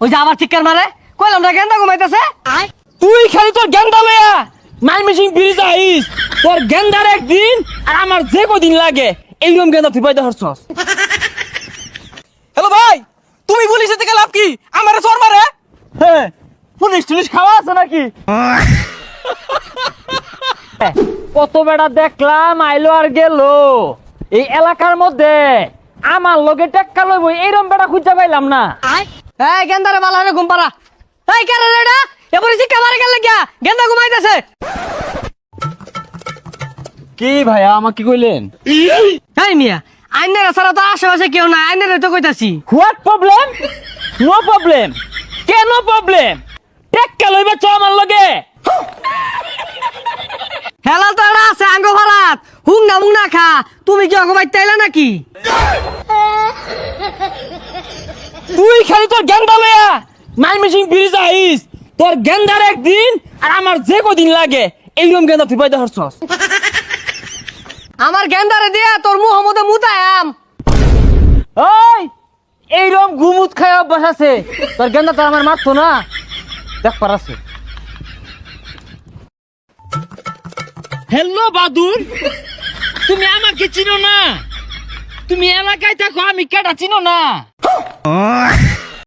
ওই যে আবার চিৎকার মারে কইলাম না গেন্দা ঘুমাইতেছে। তুই খালি তোর গেন্দা লয়া মাই মেশিন ব্রিজ আইস তোর গেন্দার একদিন আর আমার যে কদিন লাগে এইরকম গেন্দা তুই পাইতে হরছস। হ্যালো ভাই, তুমি পুলিশে থেকে লাভ কি? আমারে চোর মারে। হ্যাঁ পুলিশ টুলিশ খাওয়া আছে নাকি? কত বেড়া দেখলাম আইলো আর গেল এই এলাকার মধ্যে আমার লগে টেক্কা লইব এইরকম বেড়া খুঁজা পাইলাম না। এই গেন্দারে বালারে ঘুম পাড়া। এই কেন রে এটা এবারে চিৎকার মারে গেল গিয়া গেন্দা ঘুমাইতেছে। কি ভাইয়া আমাকে কি কইলেন? এই মিয়া আইনের ছাড়া তো আশেপাশে কেউ নাই, আইনের তো কইতাছি। What problem? No problem. কেন প্রবলেম? টেক্কা লইবা চ আমার লগে। হেলা তো এটা আছে আঙ্গ ভাড়াত হুং না খা। তুমি কি অগমাইতে আইলা নাকি? তুই খালি তোর গেন্দা লয়া মাই মেশিন ব্রিজ আইস তোর গেন্দার একদিন আর আমার যে কদিন লাগে এইরকম গেন্দা তুই পাইতে হরছস। আমার গেন্দারে দিয়া তোর মুহ মধ্যে মুতায়াম। ওই এইরকম গুমুত খায় অভ্যাস আছে তোর গেন্দা তোর আমার মারতো না দেখ পারাছে। হ্যালো বাদুর, তুমি আমাকে চিনো না? তুমি এলাকায় থাকো, আমি কেটা চিনো না?